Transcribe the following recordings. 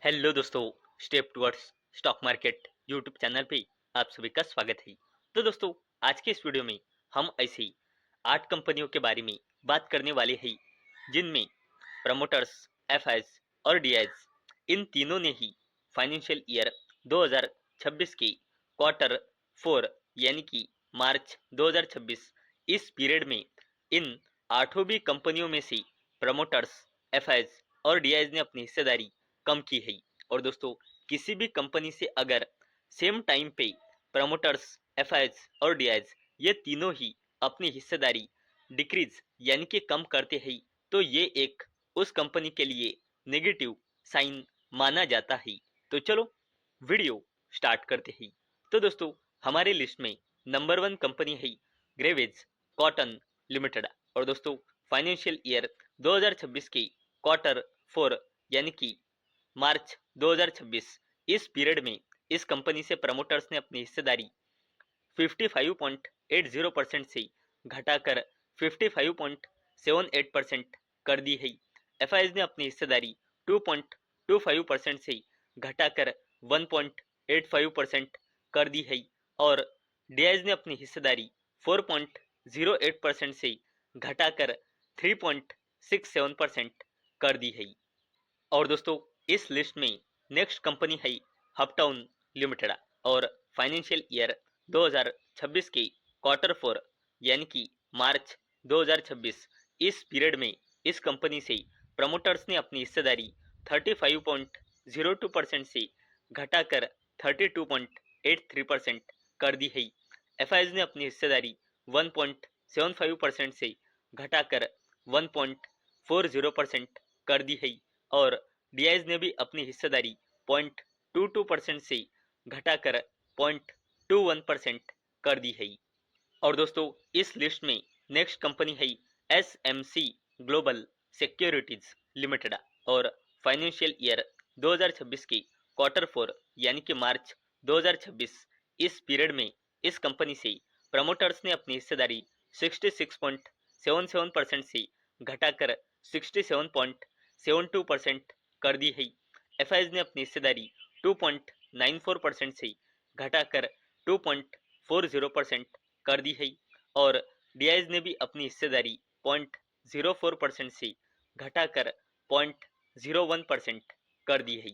Hello दोस्तों, step towards stock market YouTube channel पे आप सभी का स्वागत है। तो दोस्तों, आज के इस वीडियो में हम ऐसे ही 8 कंपनियों के बारे में बात करने वाले हैं जिनमें प्रमोटर्स, एफआईज और डीआईज इन तीनों ने ही फाइनेंशियल ईयर 2026 के क्वार्टर 4 यानी कि मार्च 2026 इस पीरियड में इन आठों भी कंपनियों में से प्रमोटर्स, एफआईज और डीआईज ने अपनी हिस्सेदारी कम की है। और दोस्तों, किसी भी कंपनी से अगर सेम टाइम पे प्रमोटर्स, एफआईज और डीआईज ये तीनों ही अपनी हिस्सेदारी डिक्रीज यानी कि कम करते हैं तो ये एक उस कंपनी के लिए नेगेटिव साइन माना जाता है। तो चलो वीडियो स्टार्ट करते हैं। तो दोस्तों, हमारे लिस्ट में नंबर 1 कंपनी है ग्रेवेज कॉटन लिमिटेड। और दोस्तों, फाइनेंशियल ईयर 2026 के क्वार्टर 4 यानी कि मार्च 2026 इस पीरियड में इस कंपनी से प्रमोटर्स ने अपनी हिस्सेदारी 55.80% से घटाकर 55.78% कर दी है। एफआईज ने अपनी हिस्सेदारी 2.25% से घटाकर 1.85% कर दी है और डीआईज ने अपनी हिस्सेदारी 4.08% से घटाकर 3.67% कर दी है। और दोस्तों, इस लिस्ट में नेक्स्ट कंपनी है हपटाउन लिमिटेड। और फाइनेंशियल ईयर 2026 के क्वार्टर 4 यानी कि मार्च 2026 इस पीरियड में इस कंपनी से प्रमोटर्स ने अपनी हिस्सेदारी 35.02% से घटाकर 32.83% कर दी है। एफआईज ने अपनी हिस्सेदारी 1.75% से घटाकर 1.40% कर दी है और डीआईज ने भी अपनी हिस्सेदारी 0.22% से घटाकर 0.21% कर दी है। और दोस्तों, इस लिस्ट में नेक्स्ट कंपनी है एसएमसी ग्लोबल सिक्योरिटीज लिमिटेड। और फाइनेंशियल ईयर 2026 के क्वार्टर 4 यानी कि मार्च 2026 इस पीरियड में इस कंपनी से प्रमोटर्स ने अपनी हिस्सेदारी 66.77% से घटाकर 67.72% कर दी है। एफआईज ने अपनी हिस्सेदारी 2.94% से घटाकर 2.40% कर दी है और डीआईज ने भी अपनी हिस्सेदारी 0.04% से घटाकर 0.01% कर दी है।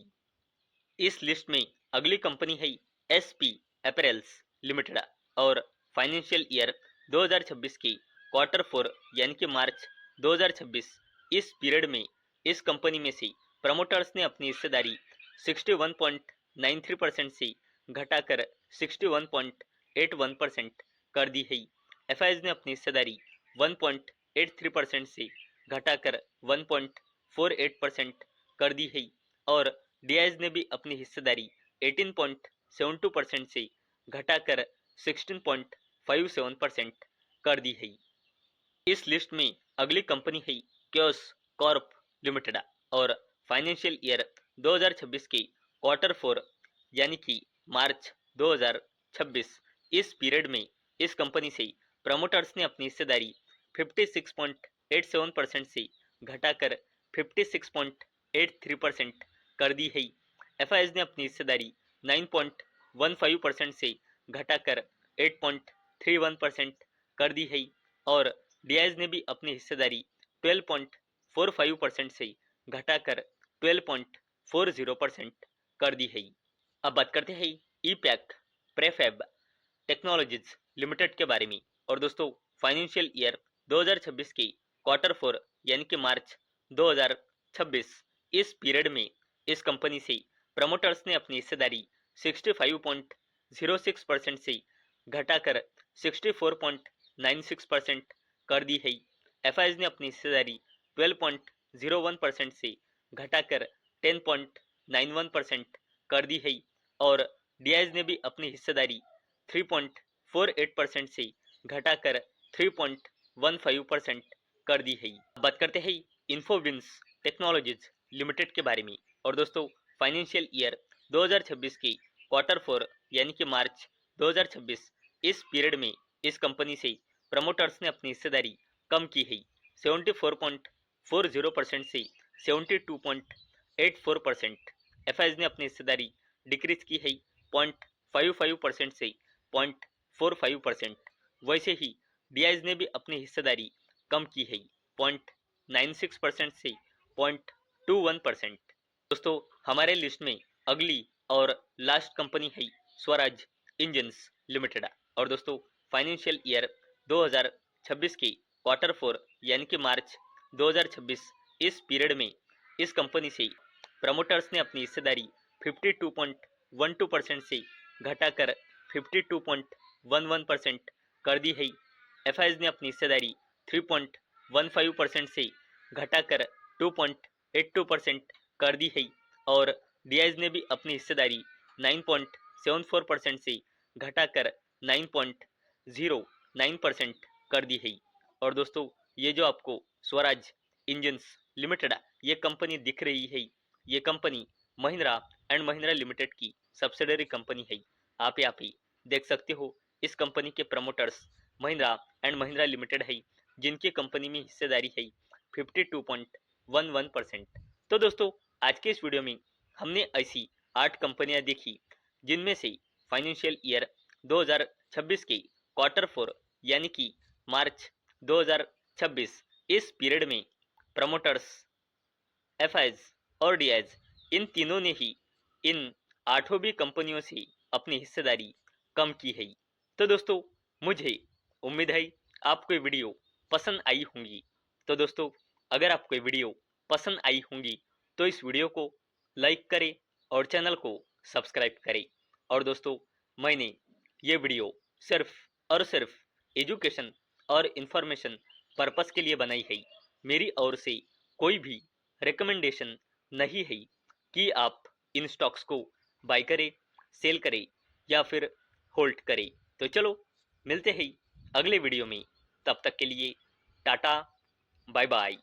इस लिस्ट में अगली कंपनी है एसपी अपैरेल्स लिमिटेड। और फाइनेंशियल ईयर 2026 के क्वार्टर 4 यानी कि मार्च 2026 इस पीरियड में इस कंपनी में से प्रमोटर्स ने अपनी हिस्सेदारी 61.93% से घटाकर 61.81% कर दी है। एफआईज ने अपनी हिस्सेदारी 1.83% से घटाकर 1.48% कर दी है और डीआईज ने भी अपनी हिस्सेदारी 18.72% से घटाकर 16.57% कर दी है। इस लिस्ट में अगली कंपनी है क्योस कॉर्प लिमिटेड। और फाइनेंशियल ईयर 2026 के क्वार्टर 4 यानी कि मार्च 2026 इस पीरियड में इस कंपनी से प्रमोटर्स ने अपनी हिस्सेदारी 56.87% से घटाकर 56.83% कर दी है। एफआईज ने अपनी हिस्सेदारी 9.15% से घटाकर 8.31% कर दी है और डीआईज ने भी अपनी हिस्सेदारी 12.45% से घटाकर 12.40% कर दी है। अब बात करते हैं ई पैक प्रेफैब टेक्नोलॉजीज लिमिटेड के बारे में। और दोस्तों, फाइनेंशियल ईयर 2026 के क्वार्टर 4 यानी कि मार्च 2026 इस पीरियड में इस कंपनी से प्रमोटर्स ने अपनी हिस्सेदारी 65.06% से घटाकर 64.96% कर दी है। एफआईज ने अपनी हिस्सेदारी 12.01% से घटाकर 10.91% कर दी है और डीआईज ने भी अपनी हिस्सेदारी 3.48% से घटाकर 3.15% कर दी है। बात करते हैं इन्फोविंस टेक्नोलॉजीज लिमिटेड के बारे में। और दोस्तों, फाइनेंशियल ईयर 2026 के क्वार्टर 4 यानी कि मार्च 2026 इस पीरियड में इस कंपनी से प्रमोटर्स ने अपनी हिस्सेदारी कम की है 74.40% से 72.84% एफआईज ने अपनी हिस्सेदारी डिक्रीज की है 0.55% से 0.45%। वैसे ही डीआईज ने भी अपनी हिस्सेदारी कम की है 0.96% से 0.21%। दोस्तों हमारे लिस्ट में अगली और लास्ट कंपनी है स्वराज इंजन्स लिमिटेड। और दोस्तों फाइनेंशियल ईयर 2026 के Q4 यानी कि मार्च 2026 इस पीरियड में इस कंपनी से प्रमोटर्स ने अपनी हिस्सेदारी 52.12% से घटाकर 52.11% कर दी है। एफआईज ने अपनी हिस्सेदारी 3.15% से घटाकर 2.82% कर दी है और डीआईज ने भी अपनी हिस्सेदारी 9.74% से घटाकर 9.09% कर दी है। और दोस्तों ये जो आपको स्वराज इंजन्स लिमिटेड ये कंपनी दिख रही है, ये company Mahindra and Mahindra limited की सब्सिडरी कंपनी है। आप यहाँ पे देख सकते हो इस कंपनी के promoters Mahindra and Mahindra limited है, जिनकी कंपनी में हिस्सेदारी है 52.11%। तो दोस्तों आज के इस वीडियो में हमने ऐसी 8 कंपनियां देखी जिनमें से फाइनेंशियल ईयर 2026 के Q4 यानी कि मार्च 2026 इस पीरियड में प्रमोटर्स, एफआईज और डीआईज इन तीनों ने ही इन 8 भी कंपनियों से अपनी हिस्सेदारी कम की है। तो दोस्तों मुझे उम्मीद है आपको ये वीडियो पसंद आई होंगी। तो दोस्तों अगर आपको ये वीडियो पसंद आई होंगी तो इस वीडियो को लाइक करें और चैनल को सब्सक्राइब करें। और दोस्तों मैंने ये वीडियो सिर्फ और सिर्फ एजुकेशन और इंफॉर्मेशन पर्पस के लिए बनाई है। मेरी ओर से कोई भी रिकमेंडेशन नहीं है कि आप इन स्टॉक्स को बाय करें, सेल करें या फिर होल्ड करें। तो चलो मिलते हैं अगले वीडियो में, तब तक के लिए टाटा बाय बाय।